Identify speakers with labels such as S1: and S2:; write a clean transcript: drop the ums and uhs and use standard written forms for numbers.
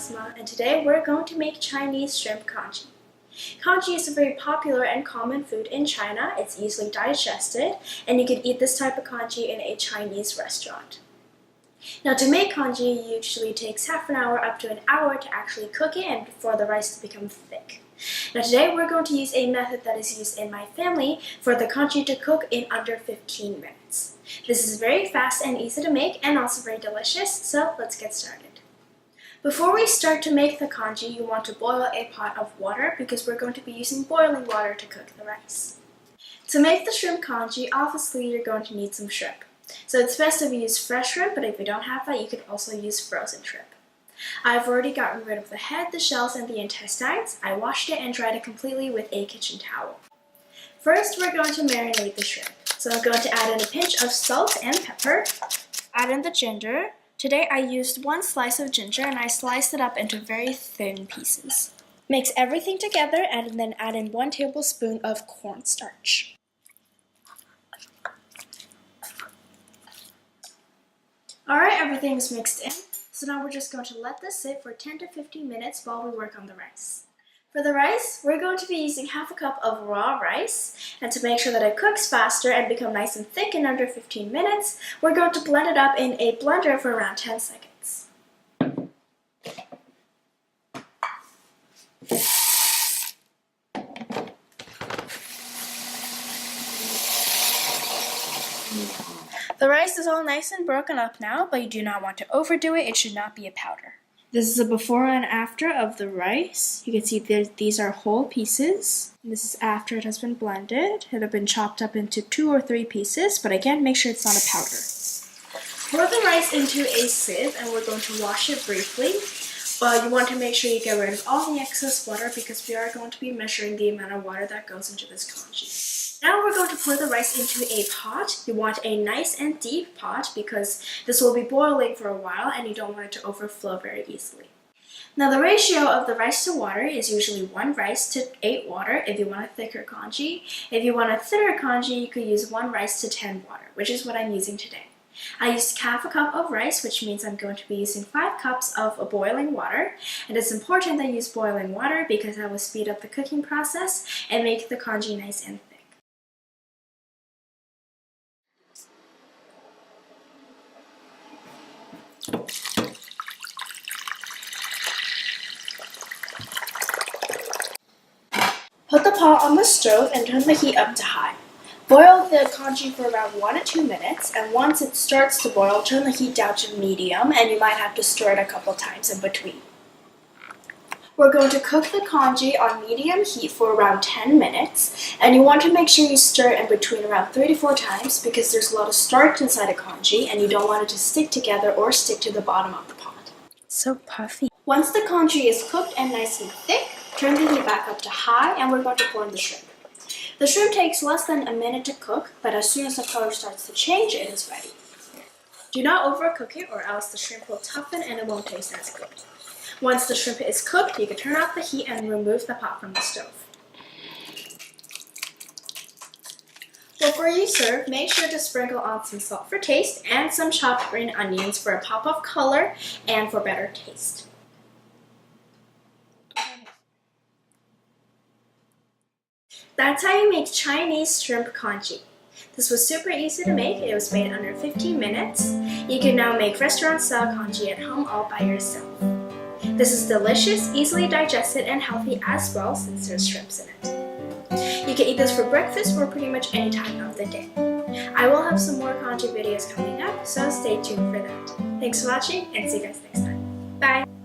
S1: Sesame, and today we're going to make Chinese shrimp congee. Congee is a very popular and common food in China. It's easily digested, and you can eat this type of congee in a Chinese restaurant. Now, to make congee, it usually takes half an hour up to an hour to actually cook it and for the rice to become thick. Now, today we're going to use a method that is used in my family for the congee to cook in under 15 minutes. This is very fast and easy to make and also very delicious, so let's get started. Before we start to make the congee, you want to boil a pot of water because we're going to be using boiling water to cook the rice. To make the shrimp congee, obviously you're going to need some shrimp. So it's best if you use fresh shrimp, but if you don't have that, you can also use frozen shrimp. I've already gotten rid of the head, the shells, and the intestines. I washed it and dried it completely with a kitchen towel. First, we're going to marinate the shrimp. So I'm going to add in a pinch of salt and pepper. Add in the ginger. Today I used 1 slice of ginger and I sliced it up into very thin pieces. Mix everything together and then add in 1 tablespoon of cornstarch. Alright, everything is mixed in. So now we're just going to let this sit for 10 to 15 minutes while we work on the rice. For the rice, we're going to be using half a cup of raw rice, and to make sure that it cooks faster and become nice and thick in under 15 minutes, we're going to blend it up in a blender for around 10 seconds. The rice is all nice and broken up now, but you do not want to overdo it. It should not be a powder. This is a before and after of the rice. You can see these are whole pieces. This is after it has been blended. It has been chopped up into 2 or 3 pieces, but again, make sure it's not a powder. Pour the rice into a sieve and we're going to wash it briefly. You want to make sure you get rid of all the excess water because we are going to be measuring the amount of water that goes into this congee. Now we're going to pour the rice into a pot. You want a nice and deep pot because this will be boiling for a while and you don't want it to overflow very easily. Now the ratio of the rice to water is usually 1 rice to 8 water if you want a thicker congee. If you want a thinner congee, you could use 1 rice to 10 water, which is what I'm using today. I used half a cup of rice, which means I'm going to be using 5 cups of boiling water. And it's important that you use boiling water because that will speed up the cooking process and make the congee nice and thick. Put the pot on the stove and turn the heat up to high. Boil the congee for around 1 to 2 minutes, and once it starts to boil, turn the heat down to medium, and you might have to stir it a couple times in between. We're going to cook the congee on medium heat for around 10 minutes, and you want to make sure you stir it in between around 3 to 4 times because there's a lot of starch inside a congee, and you don't want it to stick together or stick to the bottom of the pot. So puffy. Once the congee is cooked and nice and thick, turn the heat back up to high, and we're going to pour in the shrimp. The shrimp takes less than a minute to cook, but as soon as the color starts to change, it is ready. Do not overcook it or else the shrimp will toughen and it won't taste as good. Once the shrimp is cooked, you can turn off the heat and remove the pot from the stove. Before you serve, make sure to sprinkle on some salt for taste and some chopped green onions for a pop of color and for better taste. That's how you make Chinese shrimp congee. This was super easy to make. It was made in under 15 minutes. You can now make restaurant-style congee at home all by yourself. This is delicious, easily digested, and healthy as well since there's shrimps in it. You can eat this for breakfast or pretty much any time of the day. I will have some more congee videos coming up, so stay tuned for that. Thanks for watching and see you guys next time. Bye!